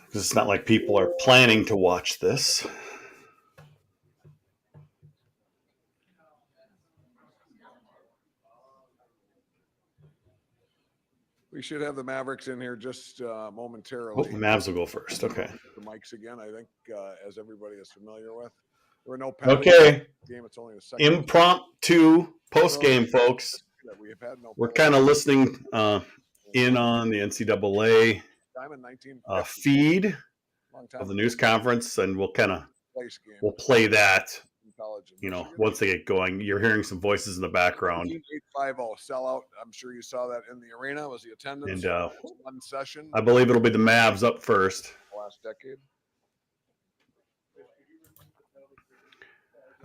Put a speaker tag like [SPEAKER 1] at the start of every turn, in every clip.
[SPEAKER 1] Because it's not like people are planning to watch this.
[SPEAKER 2] We should have the Mavericks in here just
[SPEAKER 1] Oh,
[SPEAKER 2] momentarily.
[SPEAKER 1] the Mavs will go first. Okay.
[SPEAKER 2] The mics again, I think, as everybody is familiar with. There were no penalties.
[SPEAKER 1] Okay.
[SPEAKER 2] Game. It's only the second.
[SPEAKER 1] Impromptu post game, folks.
[SPEAKER 2] We have had no.
[SPEAKER 1] We're kind of listening in on the NCAA feed of the news conference, and we'll play that. Once they get going, you're hearing some voices in the background.
[SPEAKER 2] 850 sellout. I'm sure you saw that in the arena. Was the attendance?
[SPEAKER 1] And
[SPEAKER 2] one session.
[SPEAKER 1] I believe it'll be the Mavs up first.
[SPEAKER 2] Last decade.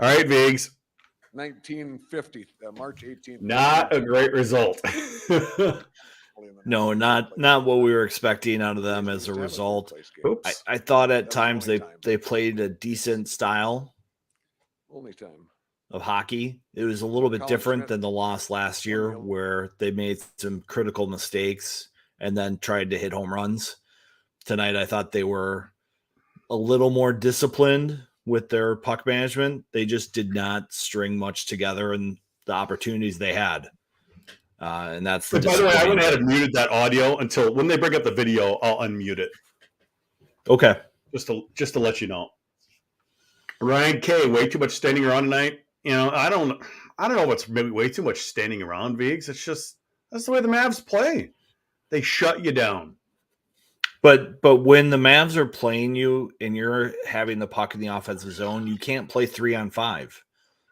[SPEAKER 1] All right, Viggs.
[SPEAKER 2] 1950, March 18th.
[SPEAKER 1] Not a great result.
[SPEAKER 3] No, not what we were expecting out of them as a result. I thought at times they played a decent style of hockey. It was a little bit different than the loss last year where they made some critical mistakes and then tried to hit home runs. Tonight, I thought they were a little more disciplined with their puck management. They just did not string much together in the opportunities they had. And that's the
[SPEAKER 1] by the way, I went ahead and muted that audio until when they bring up the video, I'll unmute it.
[SPEAKER 3] Okay.
[SPEAKER 1] Just to let you know. Ryan K, way too much standing around tonight. I don't know what's maybe way too much standing around, Viggs. It's just that's the way the Mavs play. They shut you down.
[SPEAKER 3] But when the Mavs are playing you and you're having the puck in the offensive zone, you can't play 3-on-5.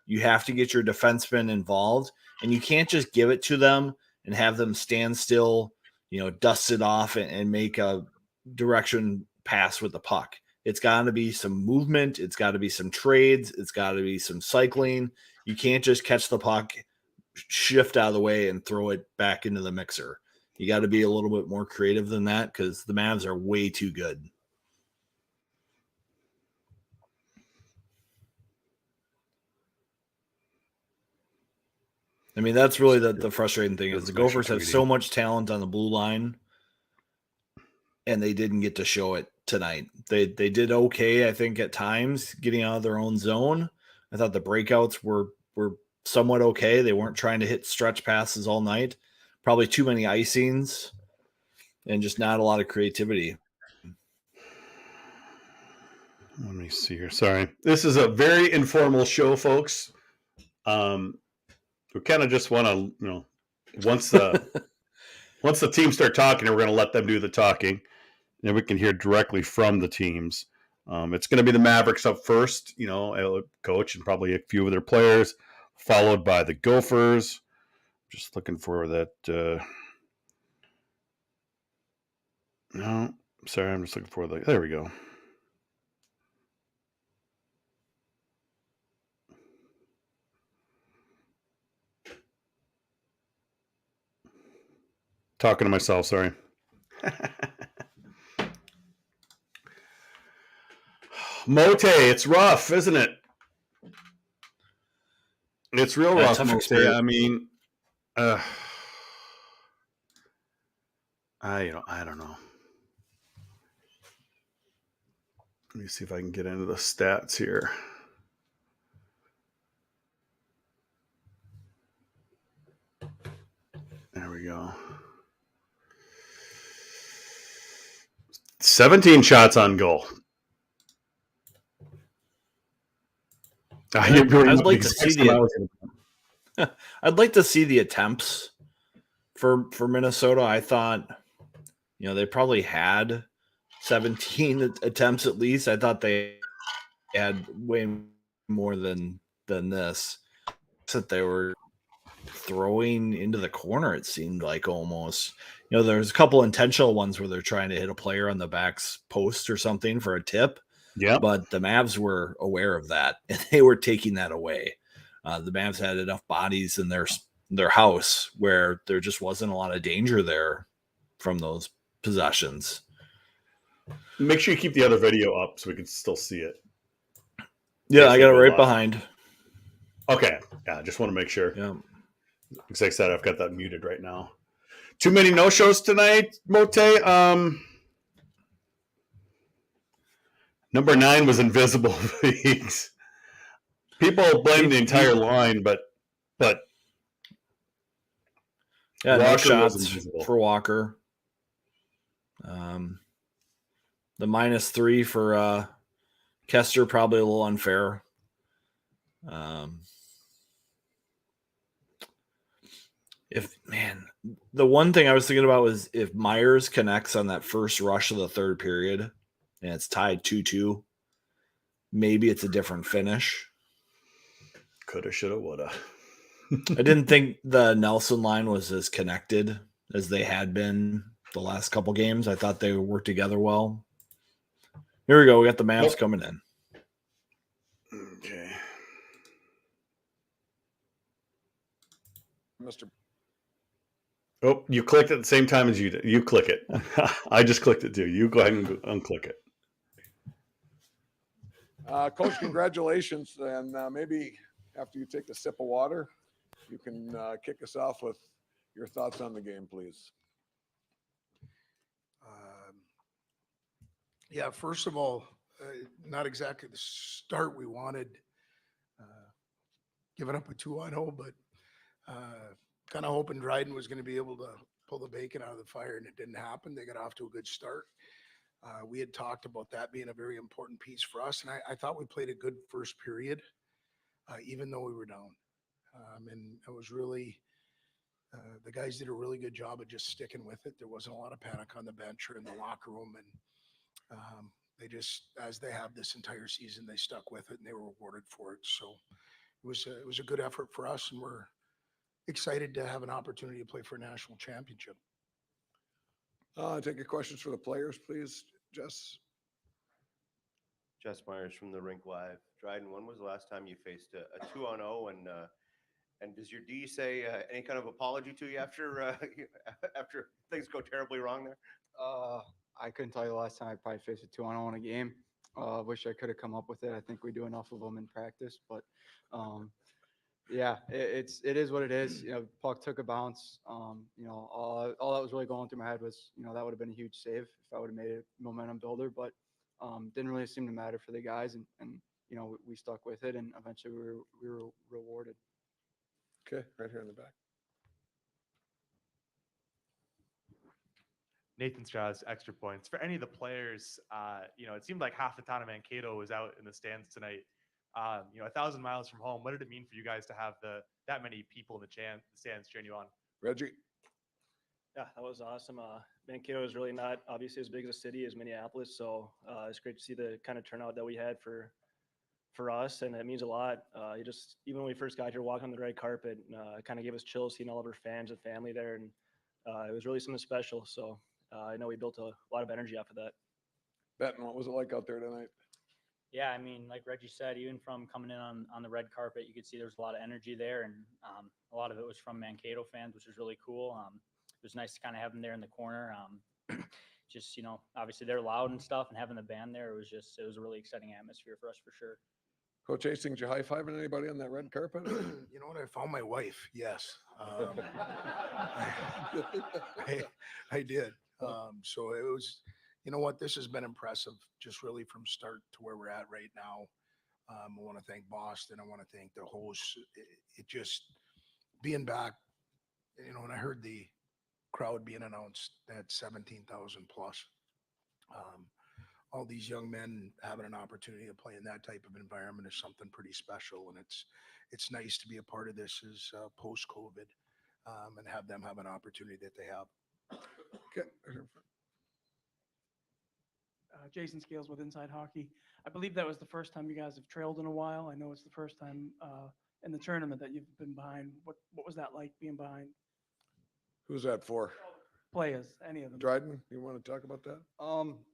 [SPEAKER 3] You have to get your defensemen involved, and you can't just give it to them and have them stand still, dust it off and make a direction pass with the puck. It's got to be some movement. It's got to be some trades. It's got to be some cycling. You can't just catch the puck, shift out of the way, and throw it back into the mixer. You got to be a little bit more creative than that because the Mavs are way too good. I mean, that's really the frustrating thing is the Gophers have so much talent on the blue line, and they didn't get to show it tonight. They did okay, I think, at times getting out of their own zone. I thought the breakouts were somewhat okay. They weren't trying to hit stretch passes all night. Probably too many icings and just not a lot of creativity.
[SPEAKER 1] Let me see here. Sorry. This is a very informal show, folks. We kind of just want to, once the teams start talking, we're going to let them do the talking. And we can hear directly from the teams. It's going to be the Mavericks up first, coach and probably a few of their players, followed by the Gophers. Just looking for that. No, sorry, I'm just looking for there we go. Talking to myself, sorry. Mote, it's rough, isn't it? It's real rough, Mote. I mean, I don't know. Let me see if I can get into the stats here. There we go. 17 shots on goal.
[SPEAKER 3] I'd like to see the attempts for Minnesota. I thought, they probably had 17 attempts at least. I thought they had way more than this. That they were throwing into the corner, it seemed like almost. There's a couple intentional ones where they're trying to hit a player on the back's post or something for a tip.
[SPEAKER 1] Yeah,
[SPEAKER 3] but the Mavs were aware of that, and they were taking that away. The Mavs had enough bodies in their house where there just wasn't a lot of danger there from those possessions.
[SPEAKER 1] Make sure you keep the other video up so we can still see it.
[SPEAKER 3] Yeah, I got it right behind.
[SPEAKER 1] Okay, yeah, I just want to make sure.
[SPEAKER 3] Yeah,
[SPEAKER 1] like I said, I've got that muted right now. Too many no-shows tonight, Mote. Number 9 was invisible for weeks. People blame the entire line, but
[SPEAKER 3] yeah, no
[SPEAKER 1] Walker was
[SPEAKER 3] shots
[SPEAKER 1] invisible.
[SPEAKER 3] for Walker. The -3 for Kester, probably a little unfair. The one thing I was thinking about was if Myers connects on that first rush of the third period and it's tied 2-2, maybe it's a different finish.
[SPEAKER 1] Coulda, shoulda, woulda.
[SPEAKER 3] I didn't think the Nelson line was as connected as they had been the last couple games. I thought they worked together well. Here we go. We got the Mavs coming in.
[SPEAKER 1] Okay.
[SPEAKER 2] Mr.
[SPEAKER 1] Oh, you clicked at the same time as you did. You click it. I just clicked it too. You go ahead and unclick it.
[SPEAKER 2] Coach, congratulations. And maybe after you take a sip of water, you can kick us off with your thoughts on the game, please.
[SPEAKER 4] Yeah, first of all, not exactly the start we wanted. Giving up a 2-0, but kind of hoping Dryden was going to be able to pull the bacon out of the fire, and it didn't happen. They got off to a good start. We had talked about that being a very important piece for us, and I thought we played a good first period, even though we were down. And it was really the guys did a really good job of just sticking with it. There wasn't a lot of panic on the bench or in the locker room, and they just, as they have this entire season, they stuck with it and they were rewarded for it. So it was a good effort for us, and we're excited to have an opportunity to play for a national championship.
[SPEAKER 2] Take your questions for the players, please, Jess.
[SPEAKER 5] Jess Myers from the Rink Live. Dryden, when was the last time you faced a 2-0, and does your D say any kind of apology to you after after things go terribly wrong there?
[SPEAKER 6] I couldn't tell you the last time I probably faced a 2-0 in a game. Wish I could have come up with it. I think we do enough of them in practice, but yeah, it is what it is. Puck took a bounce. All that was really going through my head was, that would have been a huge save if I would have made it a momentum builder, but didn't really seem to matter for the guys, and we stuck with it, and eventually we were rewarded.
[SPEAKER 2] Okay, right here in the back.
[SPEAKER 7] Nathan Strauss, Extra Points. For any of the players, it seemed like half the town of Mankato was out in the stands tonight. 1,000 miles from home. What did it mean for you guys to have that many people in the stands cheering you on?
[SPEAKER 2] Reggie.
[SPEAKER 8] Yeah, that was awesome. Mankato is really not obviously as big as a city as Minneapolis, so it's great to see the kind of turnout that we had for us, and it means a lot. Even when we first got here, walking on the red carpet, it kind of gave us chills seeing all of our fans and family there, and it was really something special. So I know we built a lot of energy off of that.
[SPEAKER 2] Benton, what was it like out there tonight?
[SPEAKER 9] Yeah, I mean, like Reggie said, even from coming in on the red carpet, you could see there was a lot of energy there, and a lot of it was from Mankato fans, which was really cool. It was nice to kind of have them there in the corner. Just, obviously they're loud and stuff, and having the band there, it was a really exciting atmosphere for us for sure.
[SPEAKER 2] Coach Hastings, you high-fiving anybody on that red carpet?
[SPEAKER 4] You know what? I found my wife. Yes. I did. So it was, you know what? This has been impressive, just really from start to where we're at right now. I want to thank Boston. I want to thank the hosts. It just being back, when I heard the crowd being announced at 17,000 plus, all these young men having an opportunity to play in that type of environment is something pretty special. And it's nice to be a part of this as post-COVID and have them have an opportunity that they have.
[SPEAKER 2] Okay.
[SPEAKER 10] Jason Scales with Inside Hockey. I believe that was the first time you guys have trailed in a while. I know it's the first time in the tournament that you've been behind. What was that like, being behind?
[SPEAKER 2] Who's that for?
[SPEAKER 10] Players, any of them.
[SPEAKER 2] Dryden, you want to talk about that?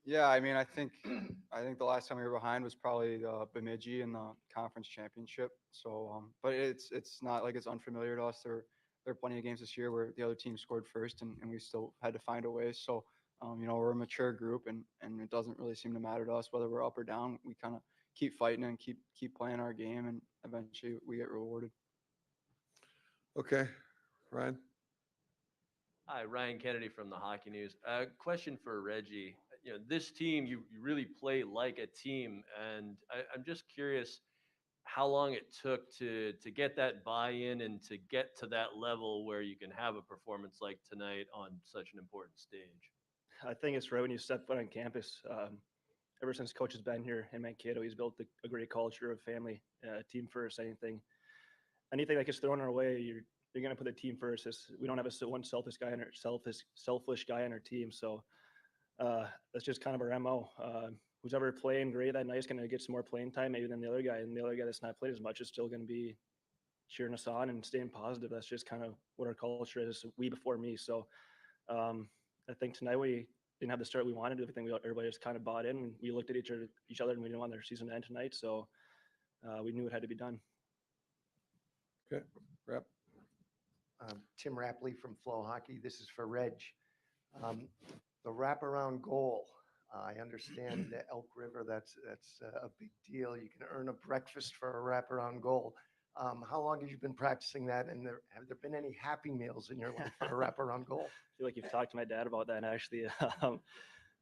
[SPEAKER 6] Yeah, I mean, I think the last time we were behind was probably Bemidji in the conference championship. So, but it's not like it's unfamiliar to us. There are plenty of games this year where the other team scored first, and we still had to find a way. So, we're a mature group, and it doesn't really seem to matter to us whether we're up or down. We kind of keep fighting and keep playing our game, and eventually we get rewarded.
[SPEAKER 2] Okay, Ryan.
[SPEAKER 11] Hi, Ryan Kennedy from the Hockey News. Question for Reggie. this team, you really play like a team. And I'm just curious how long it took to get that buy-in and to get to that level where you can have a performance like tonight on such an important stage.
[SPEAKER 8] I think it's right when you step foot on campus. Ever since Coach has been here in Mankato, he's built a great culture of family, team first. Anything that gets thrown our way, you're gonna put the team first. We don't have one selfish guy on our team, so that's just kind of our mo. Who's ever playing great that night is gonna get some more playing time maybe than the other guy, and the other guy that's not played as much is still gonna be cheering us on and staying positive. That's just kind of what our culture is. We before me, so I think tonight we didn't have the start we wanted. I think everybody just kind of bought in. We looked at each other, and we didn't want their season to end tonight, so we knew it had to be done.
[SPEAKER 2] Okay, Rep.
[SPEAKER 12] Tim Rapley from Flow Hockey. This is for Reg. The wraparound goal. I understand that Elk River, that's a big deal. You can earn a breakfast for a wraparound goal. How long have you been practicing that? And have there been any happy meals in your life for a wraparound goal?
[SPEAKER 8] I feel like you've talked to my dad about that, actually.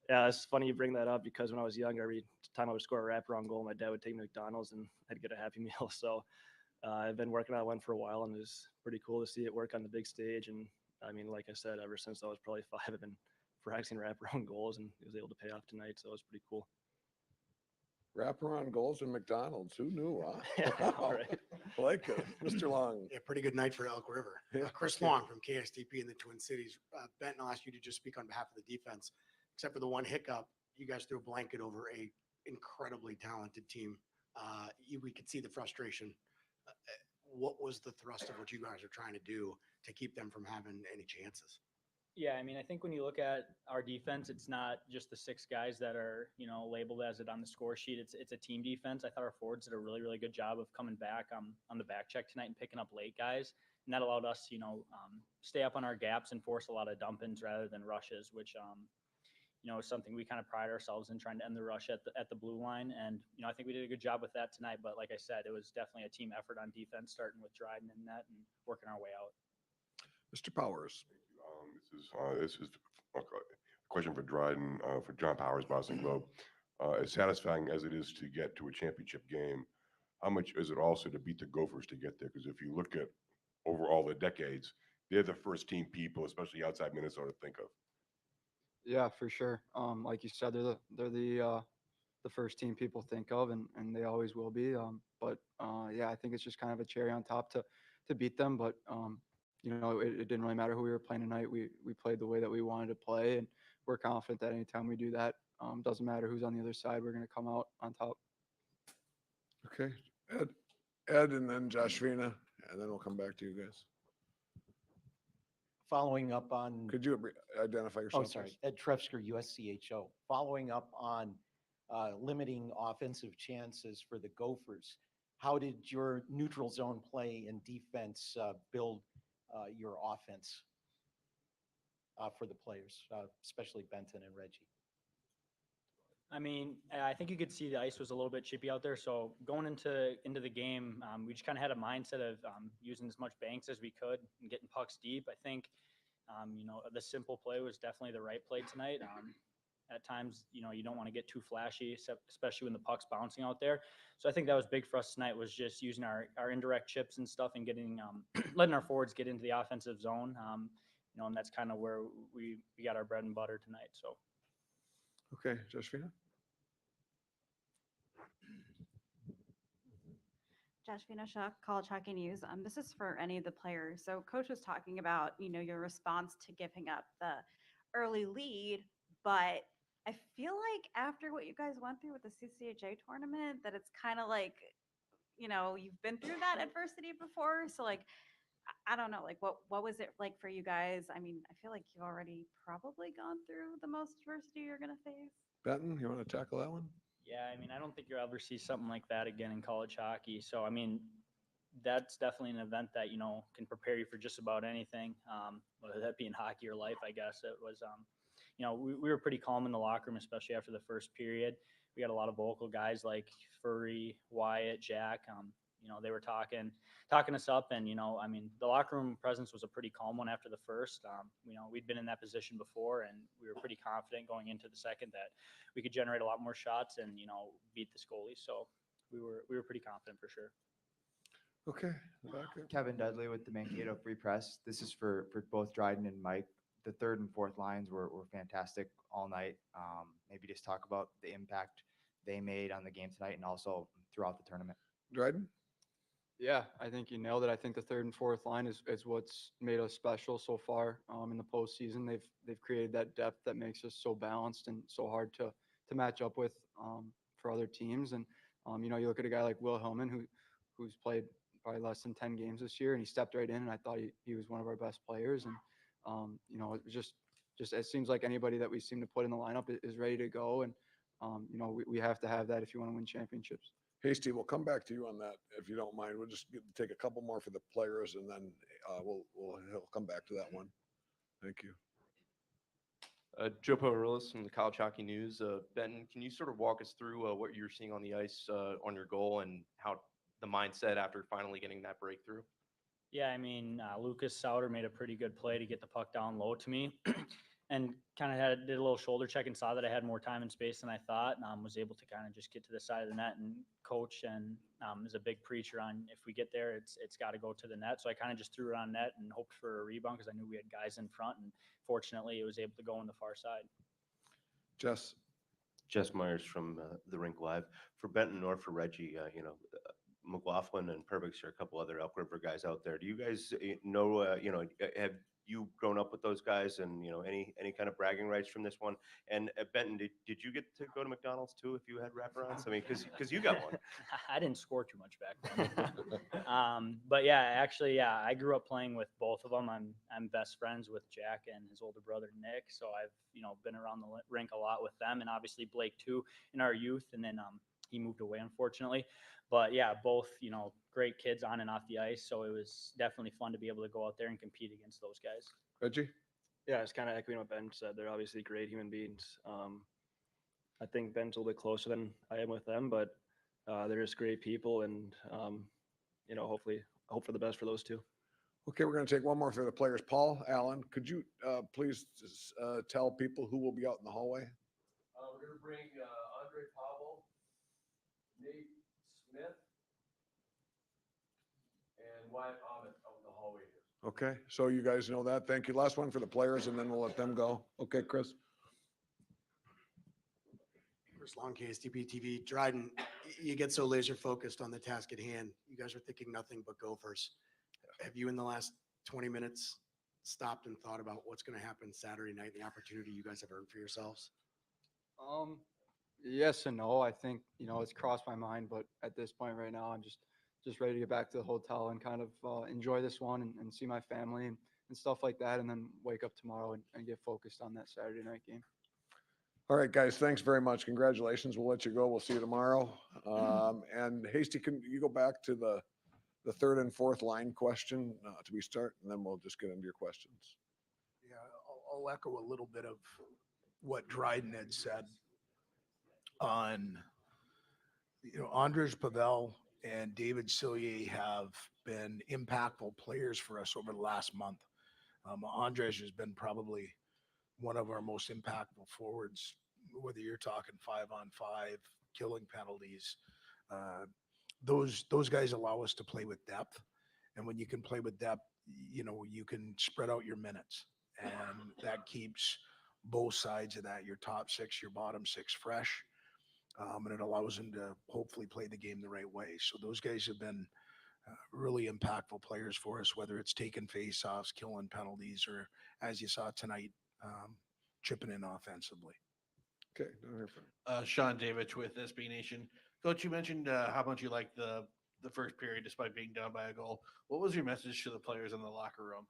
[SPEAKER 8] Yeah, it's funny you bring that up because when I was younger, every time I would score a wraparound goal, my dad would take me to McDonald's and I'd get a Happy Meal. So I've been working on one for a while, and it's pretty cool to see it work on the big stage. And I mean, like I said, ever since I was probably 5, I've been practicing wraparound goals, and it was able to pay off tonight. So it was pretty cool.
[SPEAKER 2] Wraparound goals in McDonald's. Who knew, huh?
[SPEAKER 8] Yeah, all right.
[SPEAKER 2] I like it. Mr. Long.
[SPEAKER 4] Yeah, pretty good night for Elk River.
[SPEAKER 2] Yeah.
[SPEAKER 4] Chris Long from KSTP in the Twin Cities. Benton, I'll ask you to just speak on behalf of the defense. Except for the one hiccup, you guys threw a blanket over a incredibly talented team. We could see the frustration. What was the thrust of what you guys are trying to do to keep them from having any chances?
[SPEAKER 9] Yeah, I mean, I think when you look at our defense, it's not just the 6 guys that are, labeled as it on the score sheet. It's a team defense. I thought our forwards did a really, really good job of coming back on the back check tonight and picking up late guys. And that allowed us, stay up on our gaps and force a lot of dump-ins rather than rushes, which, is something we kind of pride ourselves in, trying to end the rush at the blue line. And, I think we did a good job with that tonight. But like I said, it was definitely a team effort on defense, starting with Dryden in net and working our way out.
[SPEAKER 2] Mr. Powers.
[SPEAKER 13] This is a question for Dryden, for John Powers, Boston Globe. As satisfying as it is to get to a championship game, how much is it also to beat the Gophers to get there? Because if you look at over all the decades, they're the first team people, especially outside Minnesota, think of.
[SPEAKER 6] Yeah, for sure. Like you said, they're the first team people think of, and they always will be. But yeah, I think it's just kind of a cherry on top to beat them. But it didn't really matter who we were playing tonight. We played the way that we wanted to play, and we're confident that anytime we do that, doesn't matter who's on the other side, we're going to come out on top.
[SPEAKER 2] Okay, Ed, and then Josh Vina, and then we'll come back to you guys.
[SPEAKER 14] Following up on,
[SPEAKER 2] Could you identify yourself?
[SPEAKER 14] oh, sorry,
[SPEAKER 2] please?
[SPEAKER 14] Ed Trefsker, USCHO. Following up on limiting offensive chances for the Gophers, how did your neutral zone play and defense build your offense for the players, especially Benton and Reggie?
[SPEAKER 9] I mean, I think you could see the ice was a little bit chippy out there. So going into the game, we just kind of had a mindset of using as much banks as we could and getting pucks deep. I think, the simple play was definitely the right play tonight. At times, you don't want to get too flashy, especially when the puck's bouncing out there. So I think that was big for us tonight, was just using our indirect chips and stuff and getting letting our forwards get into the offensive zone. And that's kind of where we got our bread and butter tonight. So.
[SPEAKER 2] Okay, Josh Vina.
[SPEAKER 15] Josh Vinoshuk, College Hockey News. This is for any of the players. So Coach was talking about, your response to giving up the early lead, but I feel like after what you guys went through with the CCHA tournament, that it's kind of like, you've been through that adversity before. So like, I don't know, like what was it like for you guys? I mean, I feel like you've already probably gone through the most adversity you're going to face.
[SPEAKER 2] Benton, you want to tackle that one?
[SPEAKER 9] Yeah, I mean, I don't think you'll ever see something like that again in college hockey. So, I mean, that's definitely an event that, can prepare you for just about anything, whether that be in hockey or life, I guess. It was, we were pretty calm in the locker room, especially after the first period. We got a lot of vocal guys like Furry, Wyatt, Jack. they were talking us up, and I mean, the locker room presence was a pretty calm one after the first. We'd been in that position before, and we were pretty confident going into the second that we could generate a lot more shots and beat this goalie. So we were pretty confident for sure.
[SPEAKER 2] Okay.
[SPEAKER 16] Kevin Dudley with the Mankato Free Press. This is for both Dryden and Mike. The third and fourth lines were fantastic all night. Maybe just talk about the impact they made on the game tonight and also throughout the tournament.
[SPEAKER 2] Dryden?
[SPEAKER 6] Yeah, I think you nailed it. I think the third and fourth line is what's made us special so far in the postseason. They've created that depth that makes us so balanced and so hard to match up with for other teams. And you look at a guy like Will Hillman who's played probably less than 10 games this year, and he stepped right in, and I thought he was one of our best players. And it was just it seems like anybody that we seem to put in the lineup is ready to go. And we have to have that if you want to win championships.
[SPEAKER 2] Hasty, we'll come back to you on that if you don't mind. We'll just take a couple more for the players, and then he'll come back to that one. Thank you.
[SPEAKER 17] Joe Poirilis from the College Hockey News. Benton, can you sort of walk us through what you're seeing on the ice on your goal and how the mindset after finally getting that breakthrough?
[SPEAKER 9] Yeah, I mean, Lucas Sauter made a pretty good play to get the puck down low to me, and kind of did a little shoulder check and saw that I had more time and space than I thought. Was able to kind of just get to the side of the net, and coach and is a big preacher on if we get there, it's got to go to the net. So I kind of just threw it on net and hoped for a rebound because I knew we had guys in front, and fortunately it was able to go on the far side.
[SPEAKER 5] Jess Myers from the Rink Live. For Benton or for Reggie, McLaughlin and Perbix are a couple other Elk River guys out there. Do you guys know, have you grown up with those guys and, any kind of bragging rights from this one? And Benton, did you get to go to McDonald's too if you had wraparounds? I mean, because you got one.
[SPEAKER 9] I didn't score too much back then. But yeah, actually, I grew up playing with both of them. I'm best friends with Jack and his older brother, Nick. So I've, been around the rink a lot with them, and obviously Blake too in our youth. And then he moved away, unfortunately. But yeah, both, great kids on and off the ice. So it was definitely fun to be able to go out there and compete against those guys.
[SPEAKER 2] Reggie?
[SPEAKER 8] Yeah, it's kind of echoing what Ben said. They're obviously great human beings. I think Ben's a little bit closer than I am with them, but they're just great people, and hopefully, I hope for the best for those two.
[SPEAKER 2] Okay, we're going to take one more for the players. Paul Allen, could you please tell people who will be out in the hallway?
[SPEAKER 11] We're going to bring Andre Pablo, Nate Smith, and Wyatt Ahmed out in the hallway here.
[SPEAKER 2] Okay, so you guys know that. Thank you. Last one for the players, and then we'll let them go. Okay, Chris.
[SPEAKER 4] Chris Long, KSTP TV. Dryden, you get so laser focused on the task at hand. You guys are thinking nothing but Gophers. Have you, in the last 20 minutes, stopped and thought about what's going to happen Saturday night, the opportunity you guys have earned for yourselves?
[SPEAKER 6] Yes and no. I think, it's crossed my mind, but at this point right now, I'm just ready to get back to the hotel and kind of enjoy this one and see my family and stuff like that, and then wake up tomorrow and get focused on that Saturday night game.
[SPEAKER 2] All right, guys, thanks very much. Congratulations. We'll let you go. We'll see you tomorrow. And Hasty, can you go back to the third and fourth line question to be start, and then we'll just get into your questions.
[SPEAKER 4] Yeah, I'll echo a little bit of what Dryden had said on, Andres Pavel and David Cillier have been impactful players for us over the last month. Andres has been probably one of our most impactful forwards, whether you're talking 5-on-5, killing penalties. Those guys allow us to play with depth. And when you can play with depth, you can spread out your minutes, and that keeps both sides of that, your top six, your bottom six, fresh. And it allows them to hopefully play the game the right way. So those guys have been really impactful players for us, whether it's taking face-offs, killing penalties, or as you saw tonight, chipping in offensively.
[SPEAKER 2] Okay.
[SPEAKER 18] Sean Davidge with SB Nation. Coach, you mentioned how much you liked the first period despite being down by a goal. What was your message to the players in the locker room?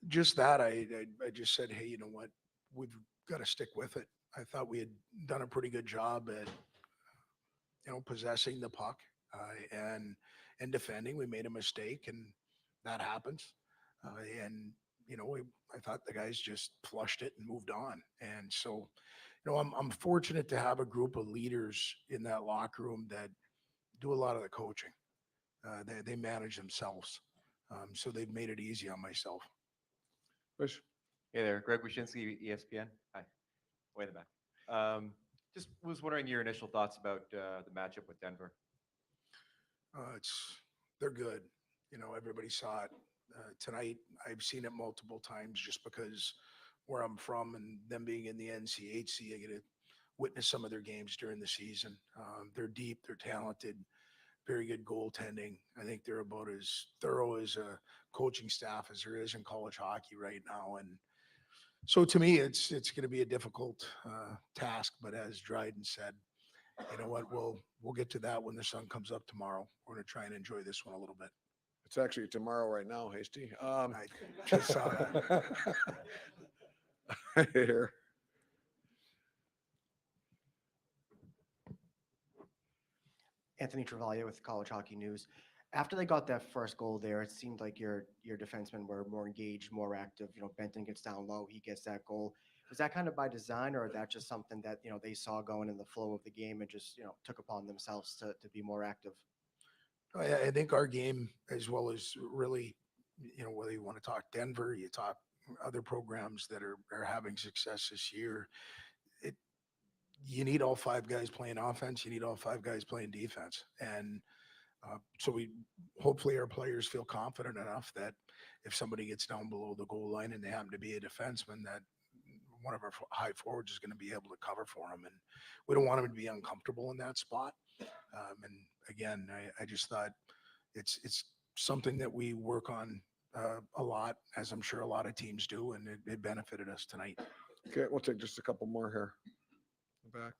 [SPEAKER 4] Just that, I just said, hey, you know what? We've got to stick with it. I thought we had done a pretty good job at, possessing the puck and defending. We made a mistake, and that happens. I thought the guys just flushed it and moved on. And so, I'm fortunate to have a group of leaders in that locker room that do a lot of the coaching. They manage themselves. So they've made it easy on myself.
[SPEAKER 2] Wish.
[SPEAKER 19] Hey there, Greg Wyshynski, ESPN. Hi, way in the back. Just was wondering your initial thoughts about the matchup with Denver.
[SPEAKER 4] They're good. You know, everybody saw it tonight. I've seen it multiple times just because where I'm from and them being in the NCHC, I get to witness some of their games during the season. They're deep, they're talented, very good goaltending. I think they're about as thorough as a coaching staff as there is in college hockey right now. And so to me, it's going to be a difficult task. But as Dryden said, you know what? We'll get to that when the sun comes up tomorrow. We're going to try and enjoy this one a little bit.
[SPEAKER 2] It's actually tomorrow right now, Hasty.
[SPEAKER 4] I just saw that.
[SPEAKER 2] Here.
[SPEAKER 20] Anthony Travaglia with College Hockey News. After they got that first goal there, it seemed like your defensemen were more engaged, more active. You know, Benton gets down low, he gets that goal. Was that kind of by design, or that just something that, you know, they saw going in the flow of the game and just, you know, took upon themselves to be more active?
[SPEAKER 4] I think our game, as well as really, you know, whether you want to talk Denver, you talk other programs that are having success this year, you need all five guys playing offense. You need all five guys playing defense. And so we hopefully our players feel confident enough that if somebody gets down below the goal line and they happen to be a defenseman, that one of our high forwards is going to be able to cover for them. And we don't want them to be uncomfortable in that spot. And again, I just thought it's something that we work on a lot, as I'm sure a lot of teams do, and it benefited us tonight.
[SPEAKER 2] Okay, we'll take just a couple more here. Back.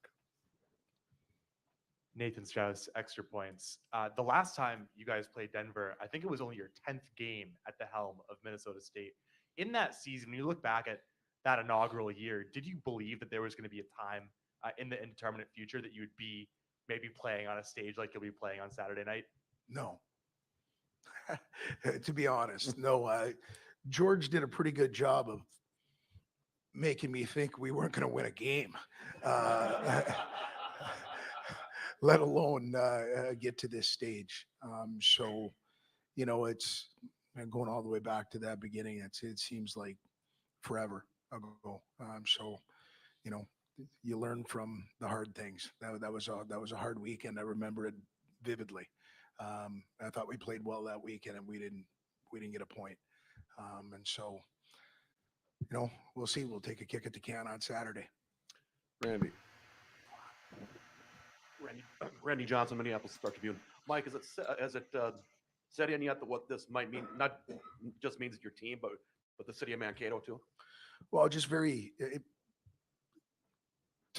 [SPEAKER 7] Nathan Strauss, Extra Points. The last time you guys played Denver, I think it was only your 10th game at the helm of Minnesota State. In that season, when you look back at that inaugural year, did you believe that there was going to be a time in the indeterminate future that you would be maybe playing on a stage like you'll be playing on Saturday night?
[SPEAKER 4] No. To be honest, no. George did a pretty good job of making me think we weren't going to win a game, let alone get to this stage. So, you know, it's going all the way back to that beginning. It seems like forever ago. So, you know, you learn from the hard things. That was a hard weekend. I remember it vividly. I thought we played well that weekend, and we didn't get a point. And so, you know, we'll see. We'll take a kick at the can on Saturday.
[SPEAKER 2] Randy.
[SPEAKER 21] Randy Johnson, Minneapolis Star Tribune. Mike, has it set in yet what this might mean? Not just means your team, but the city of Mankato too.
[SPEAKER 4] Well, just to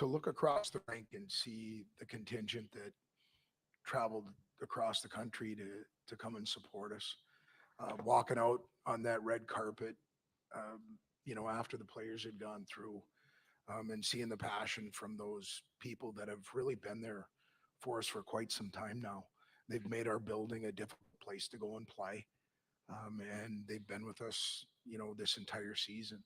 [SPEAKER 4] look across the rink and see the contingent that traveled across the country to come and support us, walking out on that red carpet, you know, after the players had gone through, and seeing the passion from those people that have really been there for us for quite some time now. They've made our building a difficult place to go and play. And they've been with us, you know, this entire season.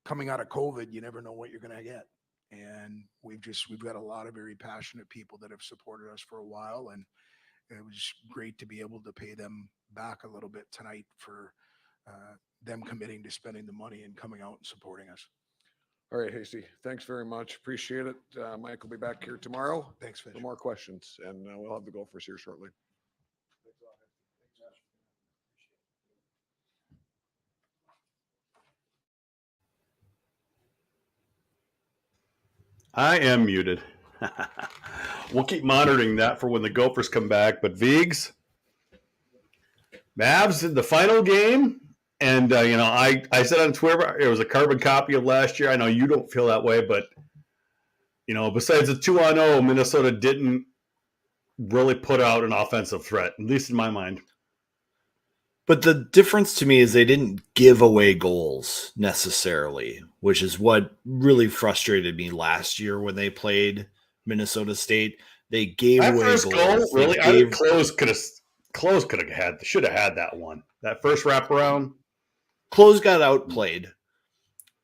[SPEAKER 4] Coming out of COVID, you never know what you're going to get. And we've got a lot of very passionate people that have supported us for a while. And it was great to be able to pay them back a little bit tonight for them committing to spending the money and coming out and supporting us.
[SPEAKER 2] All right, Hasty, thanks very much. Appreciate it. Mike will be back here tomorrow.
[SPEAKER 4] Thanks, Fish.
[SPEAKER 2] For more questions, and we'll have the Gophers here shortly.
[SPEAKER 1] I am muted. We'll keep monitoring that for when the Gophers come back. But Vigs, Mavs in the final game. And, you know, I said on Twitter, it was a carbon copy of last year. I know you don't feel that way, but, you know, besides the 2-0, Minnesota didn't really put out an offensive threat, at least in my mind.
[SPEAKER 3] But the difference to me is they didn't give away goals necessarily, which is what really frustrated me last year when they played Minnesota State. They gave
[SPEAKER 1] that
[SPEAKER 3] away
[SPEAKER 1] first
[SPEAKER 3] goals.
[SPEAKER 1] Goal, really, I think Close should have had that one. That first wraparound.
[SPEAKER 3] Close got outplayed,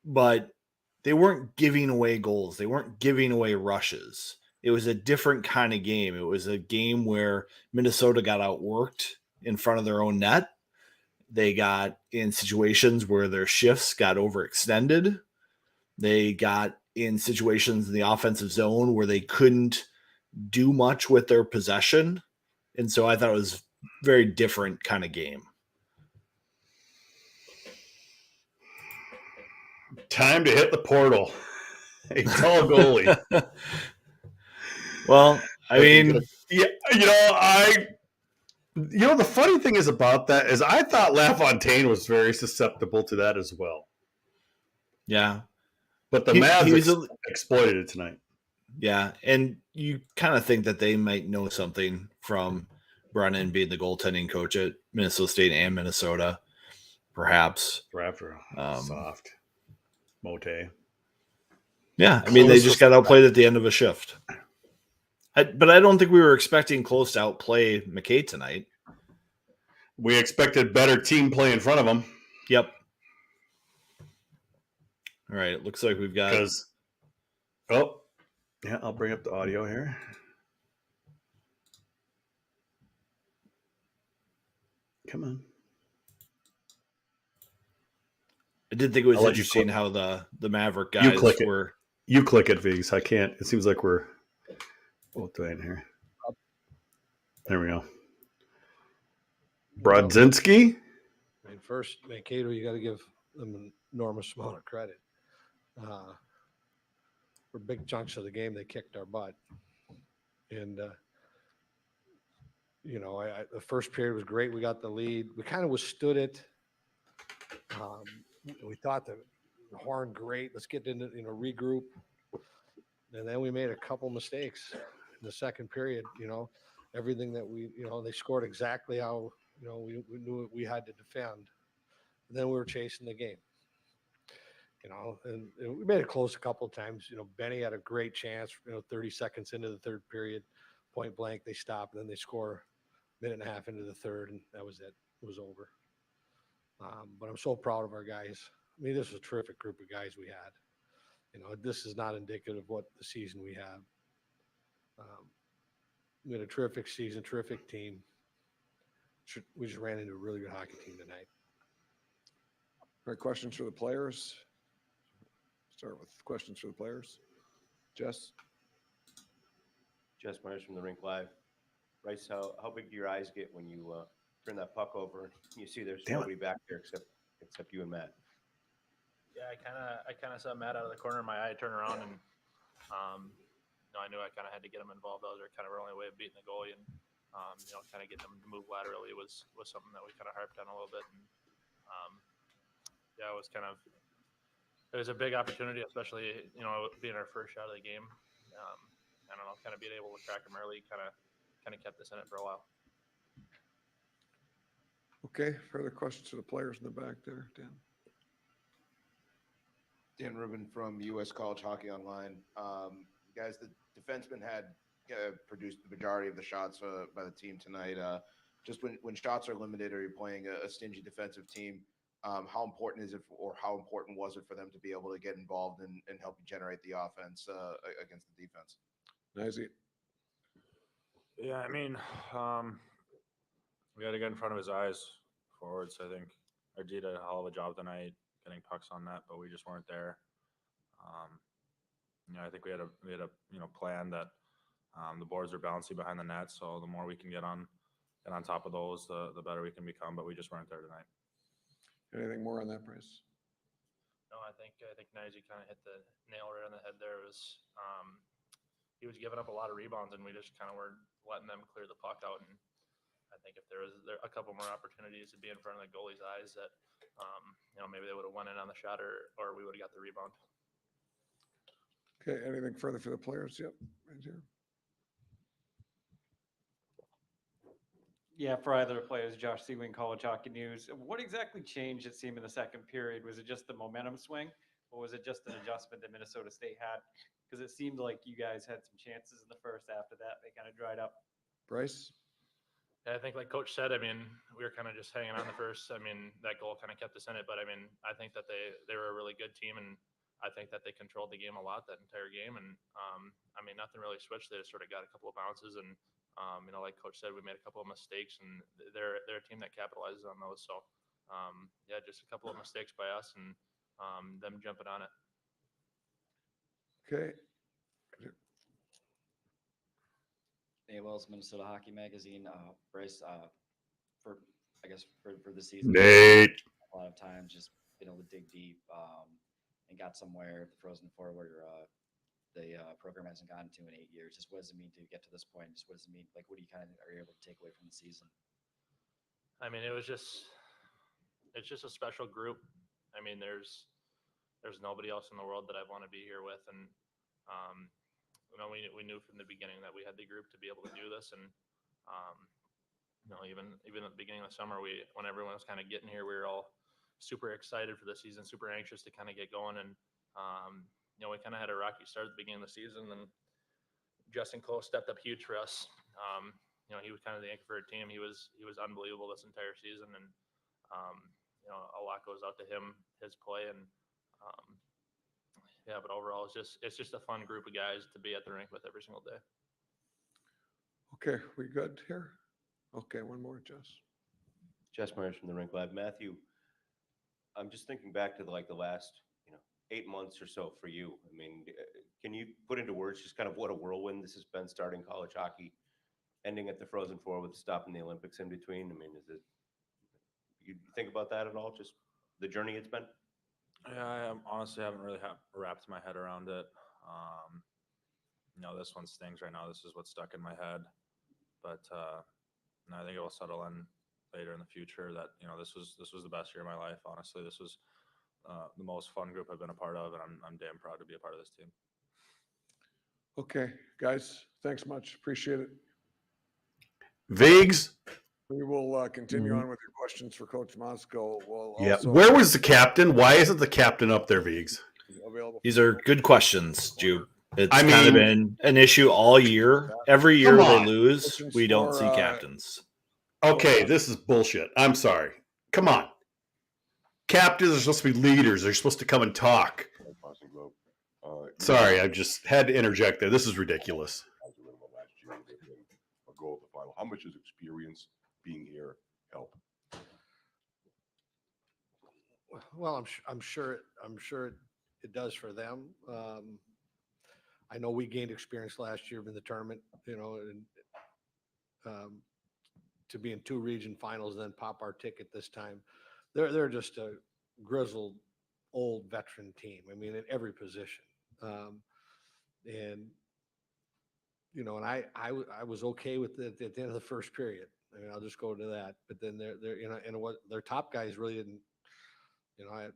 [SPEAKER 3] but they weren't giving away goals. They weren't giving away rushes. it was a different kind of game. It was a game where Minnesota got outworked in front of their own net. They got in situations where their shifts got overextended. They got in situations in the offensive zone where they couldn't do much with their possession. And so I thought it was very different kind of game.
[SPEAKER 1] Time to hit the portal. A tall goalie.
[SPEAKER 3] Well, I mean,
[SPEAKER 1] yeah, the funny thing is about that is I thought LaFontaine was very susceptible to that as well.
[SPEAKER 3] Yeah.
[SPEAKER 1] But the Mavs exploited it tonight.
[SPEAKER 3] Yeah, and you kind of think that they might know something from Brennan being the goaltending coach at Minnesota State and Minnesota, perhaps.
[SPEAKER 1] Soft. Mote.
[SPEAKER 3] Yeah, I mean, they just got outplayed at the end of a shift. But I don't think we were expecting close to outplay McKay tonight.
[SPEAKER 1] We expected better team play in front of them.
[SPEAKER 3] Yep. All right, it looks like we've got...
[SPEAKER 1] Yeah, I'll bring up the audio here. Come on.
[SPEAKER 3] I did think it was interesting how the Maverick guys were...
[SPEAKER 1] You click it, Viggs. I can't. It seems like we're both doing here. There we go. Brodzinski.
[SPEAKER 10] I mean, first, Mankato, you got to give them an enormous amount of credit. For big chunks of the game, they kicked our butt. And, the first period was great. We got the lead. We kind of withstood it. We thought the horn, great. Let's get into, regroup. And then we made a couple mistakes in the second period. Everything that they scored exactly how, we knew we had to defend. And then we were chasing the game. And we made it close a couple of times. Benny had a great chance, 30 seconds into the third period, point blank, they stopped, and then they score a minute and a half into the third, and that was it. It was over. But I'm so proud of our guys. I mean, this was a terrific group of guys we had. This is not indicative of what the season we have. We had a terrific season, terrific team. We just ran into a really good hockey team tonight.
[SPEAKER 2] All right, questions for the players? Start with questions for the players. Jess
[SPEAKER 5] Myers from the Rink Live. Bryce, how big do your eyes get when you turn that puck over and you see there's nobody back there except you and Matt?
[SPEAKER 22] Yeah, I kind of saw Matt out of the corner of my eye, turn around, and I knew I kind of had to get him involved. That was kind of our only way of beating the goalie, and kind of getting him to move laterally was something that we kind of harped on a little bit. And it was a big opportunity, especially being our first shot of the game. I don't know, kind of being able to crack him early, kind of kept us in it for a while.
[SPEAKER 2] Okay, further questions for the players in the back there, Dan?
[SPEAKER 23] Dan Rubin from U.S. College Hockey Online. Guys, the defensemen had produced the majority of the shots by the team tonight. Just when shots are limited or you're playing a stingy defensive team, how important is it or how important was it for them to be able to get involved and help you generate the offense against the defense?
[SPEAKER 2] Nicey.
[SPEAKER 24] Yeah, I mean, we got to get in front of his eyes forwards. I think RG did a hell of a job tonight getting pucks on net, but we just weren't there. I think we had a plan that the boards are bouncing behind the net, so the more we can get on top of those, the better we can become. But we just weren't there tonight.
[SPEAKER 2] Anything more on that, Bryce?
[SPEAKER 22] No, I think Nizy kind of hit the nail right on the head there. It was he was giving up a lot of rebounds, and we just kind of were letting them clear the puck out. And I think if there was a couple more opportunities to be in front of the goalie's eyes, that maybe they would have won in on the shot, or we would have got the rebound.
[SPEAKER 2] Okay, anything further for the players? Yep, right here.
[SPEAKER 6] Yeah, for either players, Josh Seawing, College Hockey News. What exactly changed, it seemed, in the second period? Was it just the momentum swing, or was it just an adjustment that Minnesota State had? Because it seemed like you guys had some chances in the first. After that, they kind of dried up.
[SPEAKER 2] Bryce?
[SPEAKER 22] Yeah, I think like Coach said, I mean, we were kind of just hanging on the first. I mean, that goal kind of kept us in it. But, I mean, I think that they were a really good team, and I think that they controlled the game a lot that entire game. And, mean, nothing really switched. They just sort of got a couple of bounces, and you know, like Coach said, we made a couple of mistakes, and they're a team that capitalizes on those. So yeah, just a couple of mistakes by us, and them jumping on it.
[SPEAKER 2] Okay.
[SPEAKER 12] Hey, Wells, Minnesota Hockey Magazine. Bryce, for I guess for the season,
[SPEAKER 1] Nate.
[SPEAKER 12] a lot of times just been able to dig deep and got somewhere at the Frozen Four where the program hasn't gotten to in 8 years. Just what does it mean to get to this point? Just what does it mean? Like, what do you kind of are you able to take away from the season?
[SPEAKER 22] I mean, it's just a special group. I mean, there's nobody else in the world that I want to be here with, and you know, we knew from the beginning that we had the group to be able to do this, and you know, even at the beginning of the summer, when everyone was kind of getting here, we were all super excited for the season, super anxious to kind of get going, and you know, we kind of had a rocky start at the beginning of the season, and Justin Cole stepped up huge for us. You know, he was kind of the anchor for our team. He was unbelievable this entire season, and you know, a lot goes out to him, his play, and yeah. But overall, it's just a fun group of guys to be at the rink with every single day.
[SPEAKER 2] Okay, we good here? Okay, one more, Jess.
[SPEAKER 5] Jess Myers from the Rink Live. Matthew, I'm just thinking back to the last 8 months or so for you. I mean, can you put into words just kind of what a whirlwind this has been, starting college hockey, ending at the Frozen Four with stopping the Olympics in between? I mean, you think about that at all? Just the journey it's been?
[SPEAKER 24] Yeah, I honestly haven't really wrapped my head around it. You know, this one stings right now. This is what's stuck in my head, but no, I think it will settle in later in the future. That, you know, this was the best year of my life. Honestly, this was the most fun group I've been a part of, and I'm damn proud to be a part of this team.
[SPEAKER 2] Okay, guys, thanks much. Appreciate it.
[SPEAKER 1] Vigs.
[SPEAKER 2] We will continue on with your questions for Coach Moscow. We'll
[SPEAKER 1] Yeah.
[SPEAKER 2] also
[SPEAKER 1] Where was the captain? Why isn't the captain up there, Vigs?
[SPEAKER 2] available.
[SPEAKER 3] These are good questions, Jude. It's
[SPEAKER 1] I
[SPEAKER 3] kind of
[SPEAKER 1] mean-
[SPEAKER 3] been an issue all year. Every year
[SPEAKER 1] Come
[SPEAKER 3] they
[SPEAKER 1] on.
[SPEAKER 3] lose,
[SPEAKER 2] Questions
[SPEAKER 3] we don't
[SPEAKER 2] for,
[SPEAKER 3] see captains.
[SPEAKER 1] Okay, this is bullshit. I'm sorry. Come on. Captains are supposed to be leaders. They're supposed to come and talk. Sorry, I just had to interject there. This is ridiculous.
[SPEAKER 13] A goal at the final. How much does experience being here help?
[SPEAKER 10] Well, I'm sure it does for them. I know we gained experience last year in the tournament, you know, and to be in 2 region finals and then pop our ticket this time. They're just a grizzled old veteran team. I mean, in every position. And you know, and I was okay with it at the end of the first period. I mean, I'll just go to that. But then they're you know, and what their top guys really didn't, you know,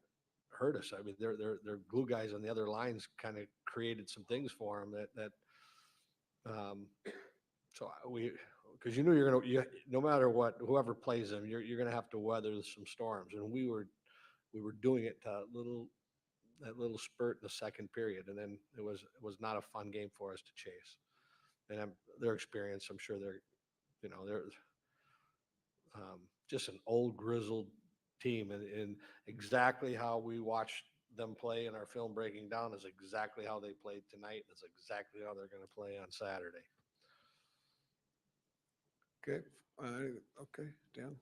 [SPEAKER 10] hurt us. I mean, their glue guys on the other lines kind of created some things for them that so because you knew no matter what, whoever plays them, you're gonna have to weather some storms, and we were doing it to that little spurt in the second period, and then it was not a fun game for us to chase. And their experience, I'm sure they're just an old grizzled team, and exactly how we watched them play in our film breaking down is exactly how they played tonight. That's exactly how they're going to play on Saturday.
[SPEAKER 2] Okay. Okay, Dan.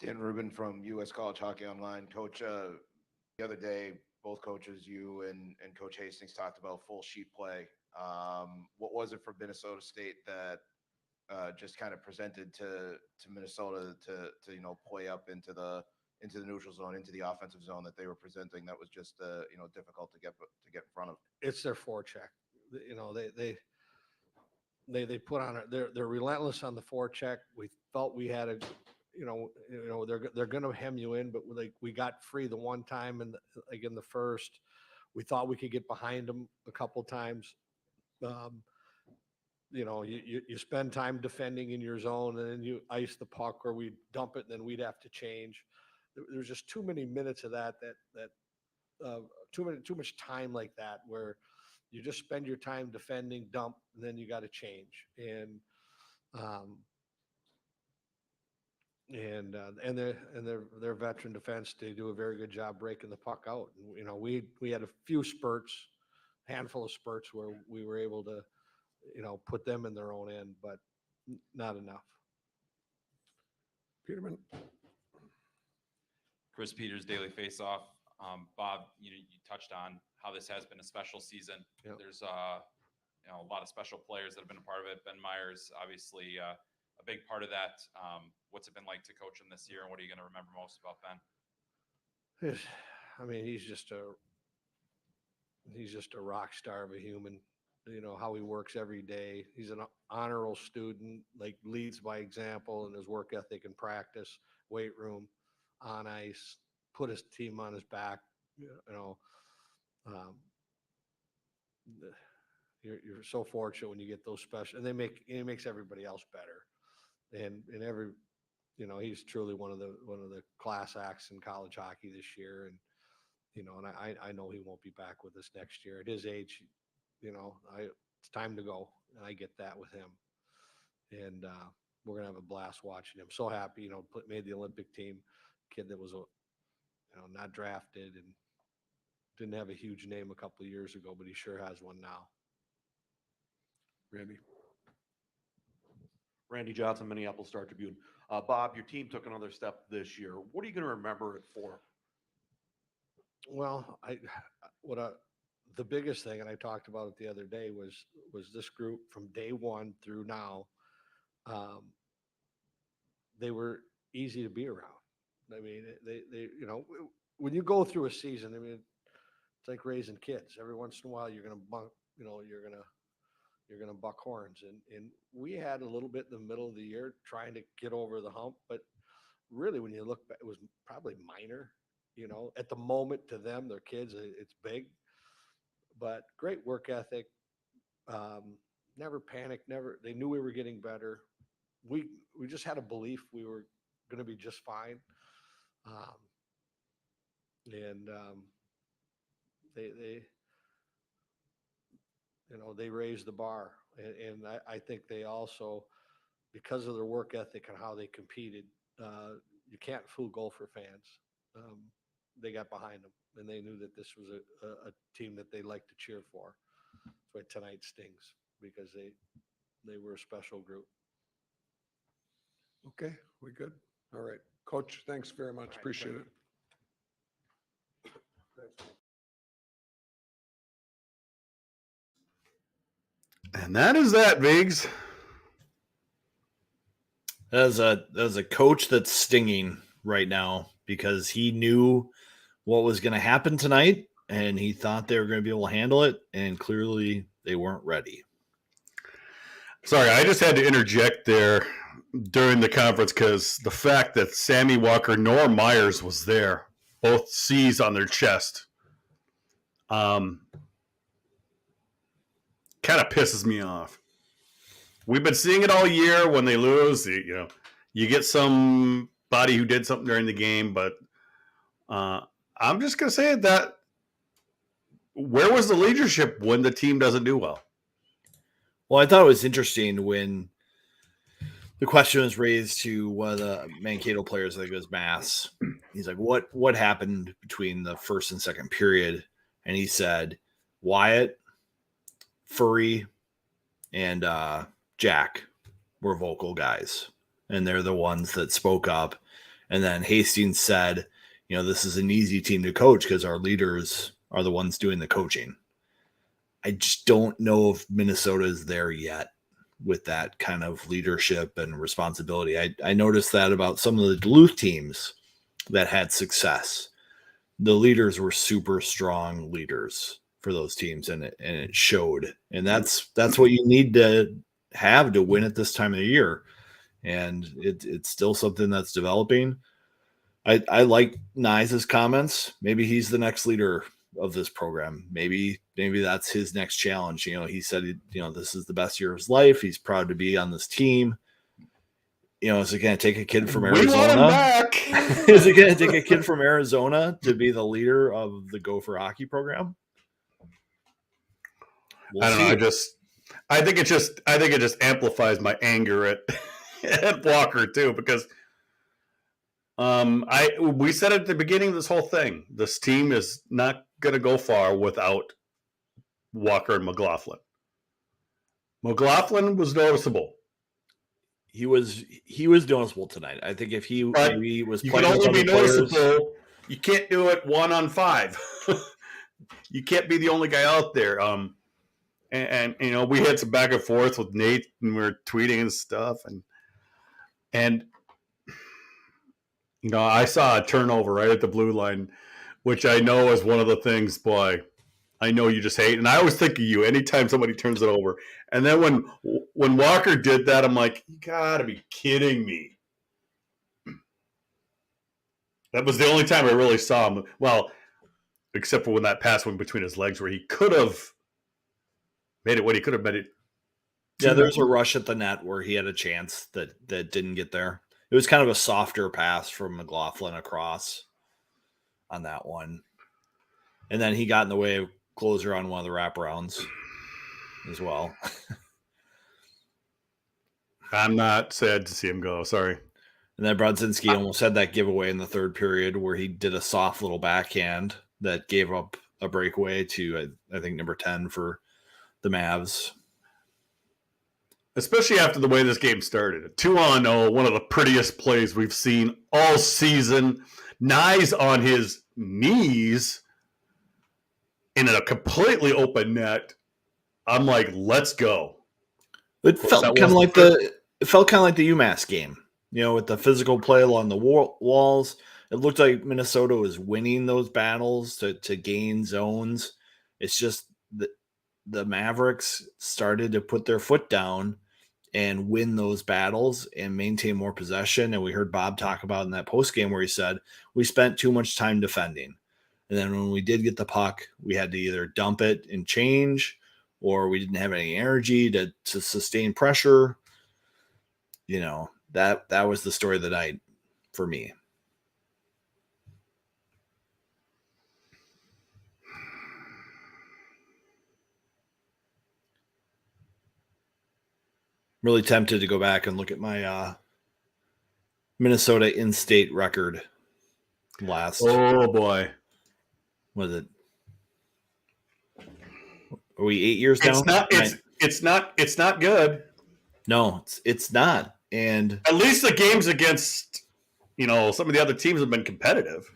[SPEAKER 23] Dan Rubin from U.S. College Hockey Online. Coach, the other day, both coaches, you and Coach Hastings, talked about full sheet play. What was it for Minnesota State that just kind of presented to Minnesota to play up into the neutral zone, into the offensive zone that they were presenting, that was just difficult to get in front of?
[SPEAKER 10] It's their forecheck. You know, they put on they're relentless on the forecheck. We felt we had they're going to hem you in, but we got free the one time, and in the first, we thought we could get behind them a couple times. You know, you spend time defending in your zone, and then you ice the puck, or we dump it, and then we'd have to change. There's just too many minutes of that too much time like that, where you just spend your time defending, dump, and then you got to change. And their veteran defense, they do a very good job breaking the puck out. And, you know, we had a few spurts handful of spurts where we were able to, put them in their own end, but not enough.
[SPEAKER 2] Peterman.
[SPEAKER 14] Chris Peters, Daily Faceoff. Bob, you touched on how this has been a special season.
[SPEAKER 10] Yep.
[SPEAKER 14] There's a lot of special players that have been a part of it. Ben Myers, obviously, a big part of that. What's it been like to coach him this year, and what are you going to remember most about Ben?
[SPEAKER 10] I mean, he's just a rock star of a human. How he works every day. He's an honor roll student, like leads by example in his work ethic and practice, weight room, on ice, put his team on his back. You're so fortunate when you get those special, and it makes everybody else better. And every, he's truly one of the class acts in college hockey this year. And and I know he won't be back with us next year at his age. It's time to go, and I get that with him. And we're gonna have a blast watching him. So happy, made the Olympic team. Kid that was not drafted and didn't have a huge name a couple of years ago, but he sure has one now.
[SPEAKER 21] Randy Johnson, Minneapolis Star Tribune. Bob, your team took another step this year. What are you going to remember it for?
[SPEAKER 10] Well, the biggest thing, and I talked about it the other day, was this group from day one through now. They were easy to be around. I mean, they when you go through a season, I mean, it's like raising kids. Every once in a while, you're gonna bump, you're gonna buck horns, and we had a little bit in the middle of the year trying to get over the hump, but really, when you look back, it was probably minor. At the moment to them, their kids, it's big, but great work ethic. Never panicked. They knew we were getting better. We just had a belief we were going to be just fine. They raised the bar, and I think they also, because of their work ethic and how they competed, you can't fool Gopher fans. They got behind them, and they knew that this was a team that they like to cheer for. That's why tonight stings, because they were a special group.
[SPEAKER 2] Okay, we good? All right. Coach, thanks very much. Appreciate it.
[SPEAKER 1] And that is that, Viggs.
[SPEAKER 3] That was a coach that's stinging right now because he knew what was going to happen tonight, and he thought they were going to be able to handle it, and clearly they weren't ready.
[SPEAKER 1] Sorry, I just had to interject there during the conference because the fact that Sammy Walker nor Myers was there, both C's on their chest, kind of pisses me off. We've been seeing it all year. When they lose, you get somebody who did something during the game, but I'm just going to say that where was the leadership when the team doesn't do well?
[SPEAKER 3] Well, I thought it was interesting when the question was raised to one of the Mankato players, I think it was Mass. He's like, what happened between the first and second period? And he said, Wyatt, Furry, and Jack were vocal guys. And they're the ones that spoke up. And then Hastings said, this is an easy team to coach because our leaders are the ones doing the coaching. I just don't know if Minnesota is there yet with that kind of leadership and responsibility. I noticed that about some of the Duluth teams that had success. The leaders were super strong leaders for those teams, and it showed. And that's what you need to have to win at this time of the year. And it's still something that's developing. I like Nye's comments. Maybe he's the next leader of this program. Maybe that's his next challenge. He said, this is the best year of his life. He's proud to be on this team. Is it going to take a kid from Arizona?
[SPEAKER 1] We want him back.
[SPEAKER 3] Is it going to take a kid from Arizona to be the leader of the Gopher hockey program?
[SPEAKER 1] I don't know. I think it just amplifies my anger at Walker too, because we said at the beginning of this whole thing, this team is not going to go far without Walker and McLaughlin. McLaughlin was noticeable.
[SPEAKER 3] He was noticeable tonight. I think if he
[SPEAKER 1] But
[SPEAKER 3] maybe was
[SPEAKER 1] you can
[SPEAKER 3] playing with
[SPEAKER 1] only be
[SPEAKER 3] other players,
[SPEAKER 1] noticeable. You can't do it 1-on-5. You can't be the only guy out there. And you know, we had some back and forth with Nate, and we were tweeting and stuff, and you know, I saw a turnover right at the blue line, which I know is one of the things, boy, I know you just hate. And I always think of you anytime somebody turns it over. And then when Walker did that, I'm like, you gotta be kidding me. That was the only time I really saw him. Well, except for when that pass went between his legs, where he could have made it what he could have made it.
[SPEAKER 3] yeah, there's a rush at the net where he had a chance that didn't get there. It was kind of a softer pass from McLaughlin across on that one. And then he got in the way of closer on one of the wraparounds as well.
[SPEAKER 1] I'm not sad to see him go. Sorry.
[SPEAKER 3] And then Brodzinski almost had that giveaway in the third period where he did a soft little backhand that gave up a breakaway to, I think, number 10 for the Mavs.
[SPEAKER 1] Especially after the way this game started. A 2-on-0, one of the prettiest plays we've seen all season. Nye's on his knees in a completely open net. I'm like, let's go.
[SPEAKER 3] It felt kind of like the UMass game, you know, with the physical play along the walls. It looked like Minnesota was winning those battles to gain zones. It's just the Mavericks started to put their foot down and win those battles and maintain more possession. And we heard Bob talk about in that post game where he said, we spent too much time defending. And then when we did get the puck, we had to either dump it and change, or we didn't have any energy to sustain pressure. You know, that was the story of the night for me. Really tempted to go back and look at my Minnesota in-state record last.
[SPEAKER 1] Oh boy,
[SPEAKER 3] was it? Are we 8 years now?
[SPEAKER 1] It's not good.
[SPEAKER 3] No, it's not. And
[SPEAKER 1] at least the games against, you know, some of the other teams have been competitive.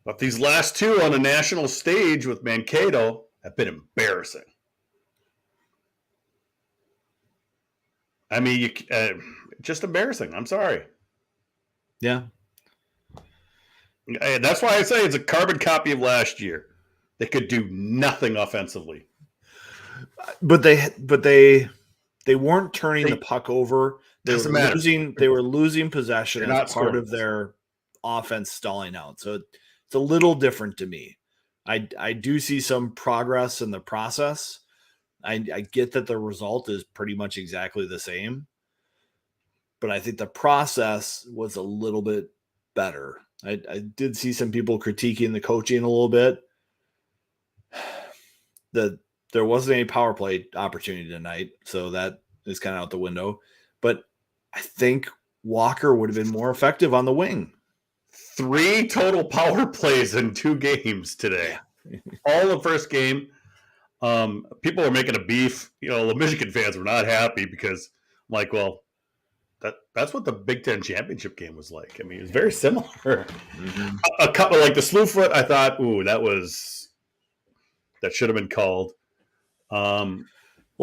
[SPEAKER 1] But these last two on a national stage with Mankato have been embarrassing. I mean, just embarrassing. I'm sorry.
[SPEAKER 3] Yeah.
[SPEAKER 1] And that's why I say it's a carbon copy of last year. They could do nothing offensively.
[SPEAKER 3] But they weren't turning the puck over. They were losing possession as part of their offense stalling out. So it's a little different to me. I do see some progress in the process. I get that the result is pretty much exactly the same, but I think the process was a little bit better. I did see some people critiquing the coaching a little bit. There wasn't any power play opportunity tonight, so that is kind of out the window. But I think Walker would have been more effective on the wing.
[SPEAKER 1] 3 total power plays in 2 games today. All the first game. People were making a beef. You know, the Michigan fans were not happy because, I'm like, well, that's what the Big Ten championship game was like. I mean, it was very similar. Mm-hmm. A couple like the slew foot, I thought, ooh, that should have been called.
[SPEAKER 3] Well,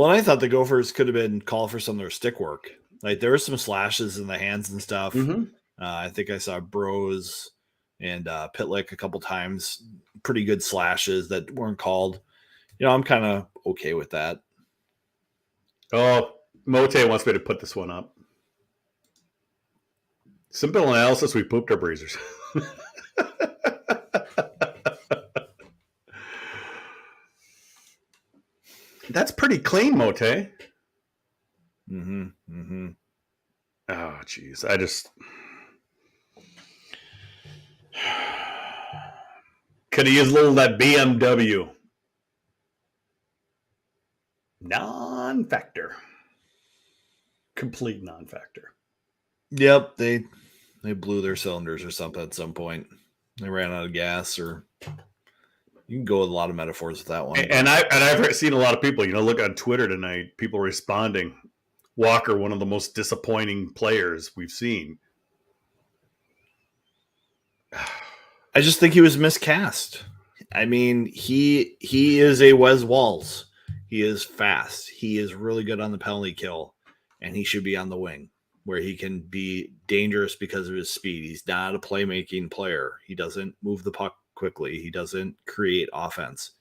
[SPEAKER 3] I thought the Gophers could have been called for some of their stick work. Like there were some slashes in the hands and stuff.
[SPEAKER 1] Mm-hmm.
[SPEAKER 3] I think I saw Bros and Pitlick a couple times. Pretty good slashes that weren't called. You know, I'm kind of okay with that.
[SPEAKER 1] Oh, Mote wants me to put this one up. Simple analysis, we pooped our breezers. That's pretty clean, Mote.
[SPEAKER 3] Mm-hmm. Mm-hmm.
[SPEAKER 1] Oh, jeez. I just... could have used a little of that BMW. Non-factor. Complete non-factor.
[SPEAKER 3] Yep, they blew their cylinders or something at some point. They ran out of gas or You can go with a lot of metaphors with that one.
[SPEAKER 1] And I've seen a lot of people, look on Twitter tonight, people responding. Walker, one of the most disappointing players we've seen.
[SPEAKER 3] I just think he was miscast. I mean, he is a Wes Walls. He is fast. He is really good on the penalty kill, and he should be on the wing where he can be dangerous because of his speed. He's not a playmaking player. He doesn't move the puck quickly. He doesn't create offense.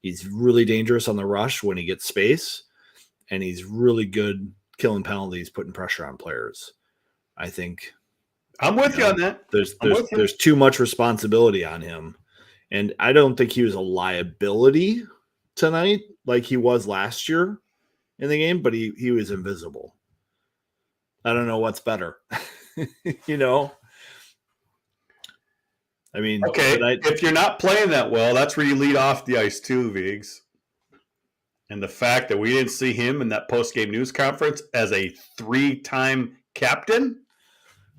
[SPEAKER 3] He's really dangerous on the rush when he gets space, and he's really good killing penalties, putting pressure on players. I think
[SPEAKER 1] I'm with you on that.
[SPEAKER 3] There's too much responsibility on him. And I don't think he was a liability tonight like he was last year in the game, but he was invisible. I don't know what's better. I mean,
[SPEAKER 1] okay, if you're not playing that well, that's where you lead off the ice too, Viggs. And the fact that we didn't see him in that post-game news conference as a 3-time captain,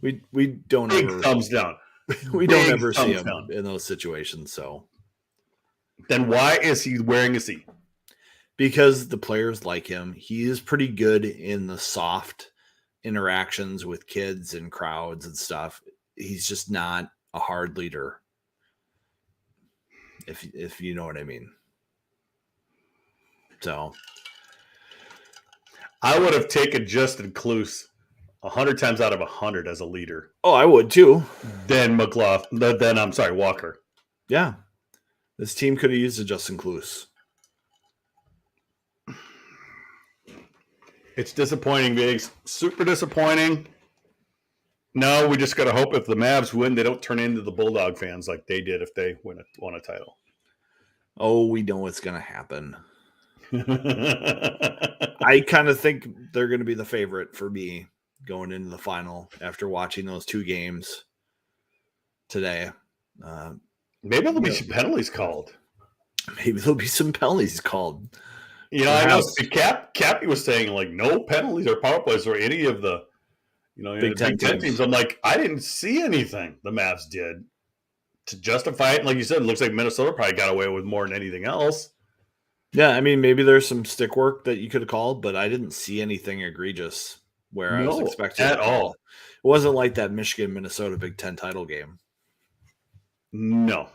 [SPEAKER 3] we don't
[SPEAKER 1] big
[SPEAKER 3] ever
[SPEAKER 1] thumbs down.
[SPEAKER 3] We don't ever see him in those situations. So
[SPEAKER 1] then why is he wearing a C?
[SPEAKER 3] Because the players like him. He is pretty good in the soft interactions with kids and crowds and stuff. He's just not a hard leader. If you know what I mean. So
[SPEAKER 1] I would have taken Justin Kloos 100 times out of 100 as a leader.
[SPEAKER 3] Oh, I would too.
[SPEAKER 1] Then Walker.
[SPEAKER 3] Yeah. This team could have used a Justin Kloos.
[SPEAKER 1] It's disappointing, Biggs. Super disappointing. No, we just got to hope if the Mavs win, they don't turn into the Bulldog fans like they did if they won a title.
[SPEAKER 3] Oh, we know what's going to happen. I kind of think they're going to be the favorite for me going into the final after watching those 2 games today.
[SPEAKER 1] Maybe there'll be some penalties called.
[SPEAKER 3] Maybe there'll be some penalties called.
[SPEAKER 1] I know Cappy was saying like no penalties or power plays or any of the
[SPEAKER 3] Big Ten
[SPEAKER 1] teams. I'm like, I didn't see anything the Mavs did to justify it. And like you said, it looks like Minnesota probably got away with more than anything else.
[SPEAKER 3] Yeah, I mean, maybe there's some stick work that you could have called, but I didn't see anything egregious where I was expecting
[SPEAKER 1] at all.
[SPEAKER 3] It wasn't like that Michigan-Minnesota Big Ten title game.
[SPEAKER 1] No.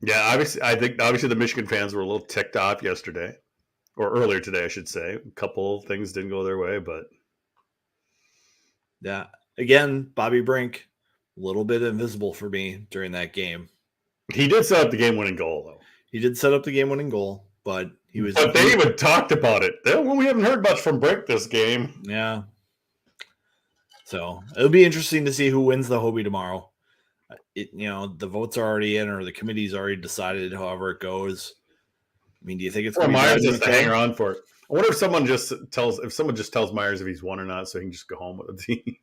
[SPEAKER 1] Yeah, I think the Michigan fans were a little ticked off yesterday, or earlier today, I should say. A couple of things didn't go their way, but
[SPEAKER 3] yeah, again, Bobby Brink, a little bit invisible for me during that game.
[SPEAKER 1] He did set up the game-winning goal, though.
[SPEAKER 3] He did set up the game-winning goal, but he was.
[SPEAKER 1] But they even talked about it. We haven't heard much from Brink this game.
[SPEAKER 3] Yeah. So it'll be interesting to see who wins the Hobie tomorrow. The votes are already in, or the committee's already decided. However it goes. I mean, do you think it's?
[SPEAKER 1] Myers just to hang around for it. I wonder if someone just tells Myers if he's won or not, so he can just go home with the team.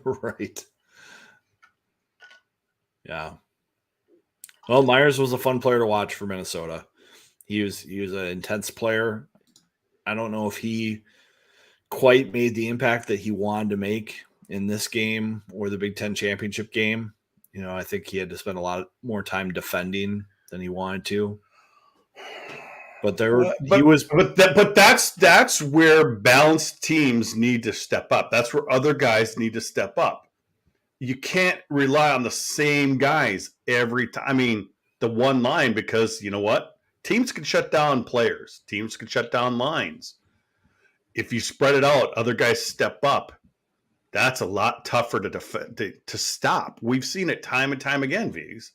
[SPEAKER 3] Right. Yeah. Well, Myers was a fun player to watch for Minnesota. He was an intense player. I don't know if he quite made the impact that he wanted to make in this game or the Big Ten championship game. I think he had to spend a lot more time defending than he wanted to. But
[SPEAKER 1] that's where balanced teams need to step up. That's where other guys need to step up. You can't rely on the same guys every time. I mean, the one line, because you know what? Teams can shut down players. Teams can shut down lines. If you spread it out, other guys step up. That's a lot tougher to stop. We've seen it time and time again, V's.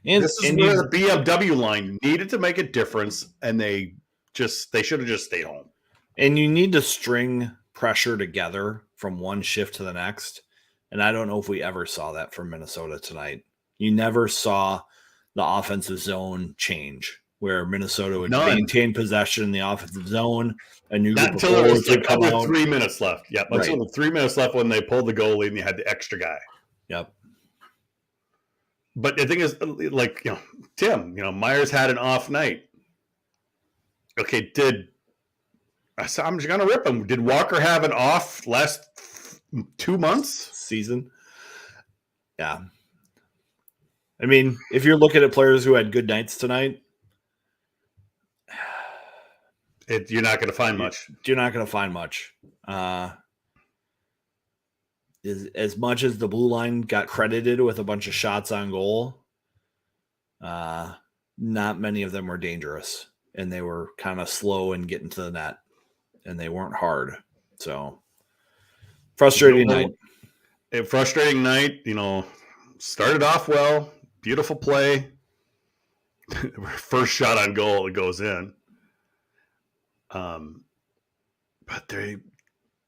[SPEAKER 1] This is where the BMW line needed to make a difference, and they should have just stayed home.
[SPEAKER 3] And you need to string pressure together from one shift to the next. And I don't know if we ever saw that from Minnesota tonight. You never saw the offensive zone change where Minnesota would maintain possession in the offensive zone. A new group of forwards would come out.
[SPEAKER 1] 3 minutes left. Yeah, until the 3 minutes left when they pulled the goalie and you had the extra guy.
[SPEAKER 3] Yep.
[SPEAKER 1] But the thing is, Tim, Myers had an off night. Okay, I'm just going to rip him. Did Walker have an off last 2 months?
[SPEAKER 3] Season? Yeah. I mean, if you're looking at players who had good nights tonight,
[SPEAKER 1] You're not going to find much.
[SPEAKER 3] You're not going to find much. As much as the blue line got credited with a bunch of shots on goal, not many of them were dangerous, and they were kind of slow in getting to the net, and they weren't hard. So frustrating night.
[SPEAKER 1] A frustrating night. Started off well, beautiful play. First shot on goal, it goes in. But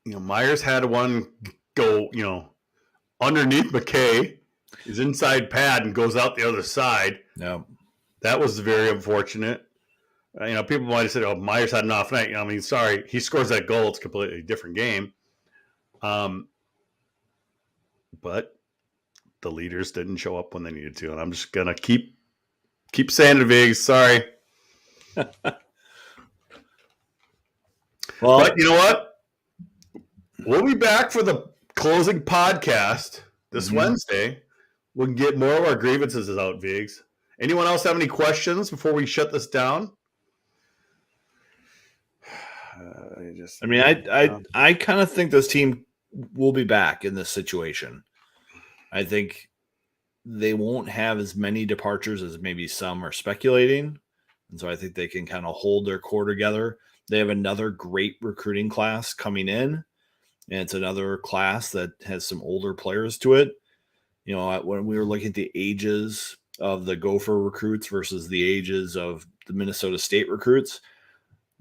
[SPEAKER 1] Myers had one go, underneath McKay, his inside pad, and goes out the other side.
[SPEAKER 3] No,
[SPEAKER 1] that was very unfortunate. People might have said, "Oh, Myers had an off night." Sorry, he scores that goal, it's a completely different game. But the leaders didn't show up when they needed to, and I'm just gonna keep saying it, Vigs. Sorry.
[SPEAKER 3] Well,
[SPEAKER 1] but you know what? We'll be back for the closing podcast this Wednesday. We can get more of our grievances out, Vigs. Anyone else have any questions before we shut this down?
[SPEAKER 3] I kind of think this team will be back in this situation. I think they won't have as many departures as maybe some are speculating. And so I think they can kind of hold their core together. They have another great recruiting class coming in, and it's another class that has some older players to it. When we were looking at the ages of the Gopher recruits versus the ages of the Minnesota State recruits,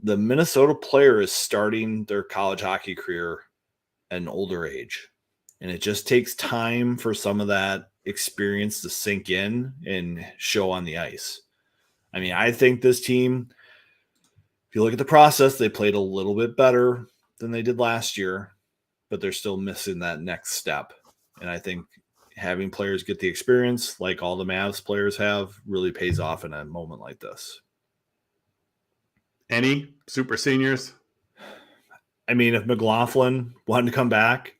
[SPEAKER 3] the Minnesota player is starting their college hockey career at an older age. And it just takes time for some of that experience to sink in and show on the ice. I think this team, if you look at the process, they played a little bit better than they did last year, but they're still missing that next step. And I think having players get the experience like all the Mavs players have really pays off in a moment like this.
[SPEAKER 1] Any super seniors?
[SPEAKER 3] If McLaughlin wanted to come back,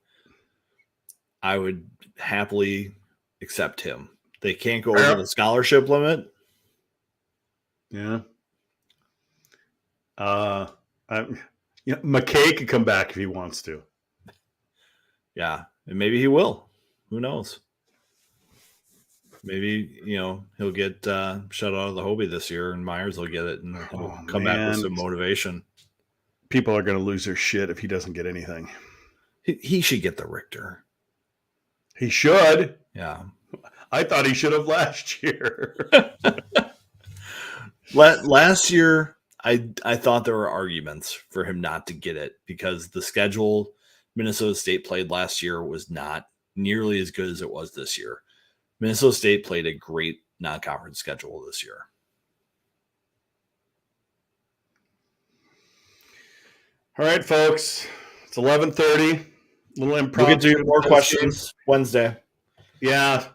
[SPEAKER 3] I would happily accept him. They can't go over the scholarship limit.
[SPEAKER 1] Yeah. McKay could come back if he wants to.
[SPEAKER 3] Yeah, and maybe he will. Who knows? Maybe he'll get shut out of the Hobie this year, and Myers will get it, and he'll come back with some motivation.
[SPEAKER 1] People are going to lose their shit if he doesn't get anything.
[SPEAKER 3] He should get the Richter.
[SPEAKER 1] He should.
[SPEAKER 3] Yeah.
[SPEAKER 1] I thought he should have last year.
[SPEAKER 3] Last year, I thought there were arguments for him not to get it because the schedule Minnesota State played last year was not nearly as good as it was this year. Minnesota State played a great non-conference schedule this year.
[SPEAKER 1] All right, folks. It's 11:30. Little improv.
[SPEAKER 3] We'll get to more questions Wednesday.
[SPEAKER 1] Yeah.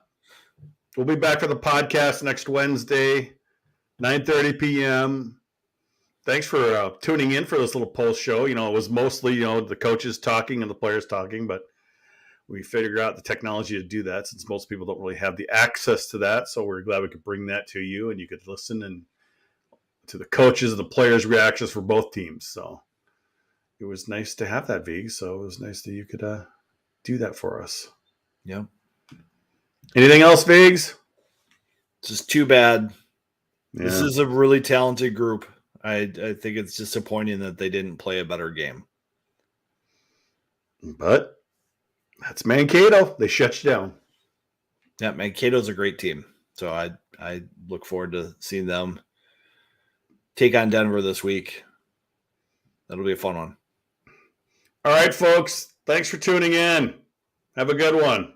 [SPEAKER 1] We'll be back for the podcast next Wednesday, 9:30 p.m. Thanks for tuning in for this little post show. It was mostly, the coaches talking and the players talking, but we figured out the technology to do that since most people don't really have the access to that. So we're glad we could bring that to you and you could listen and to the coaches and the players' reactions for both teams. So it was nice to have that, Vig. So it was nice that you could do that for us.
[SPEAKER 3] Yep.
[SPEAKER 1] Anything else, Vigs?
[SPEAKER 3] Just too bad.
[SPEAKER 1] Yeah.
[SPEAKER 3] This is a really talented group. I think it's disappointing that they didn't play a better game.
[SPEAKER 1] But that's Mankato. They shut you down.
[SPEAKER 3] Yeah, Mankato's a great team. So I look forward to seeing them take on Denver this week. That'll be a fun one.
[SPEAKER 1] All right, folks. Thanks for tuning in. Have a good one.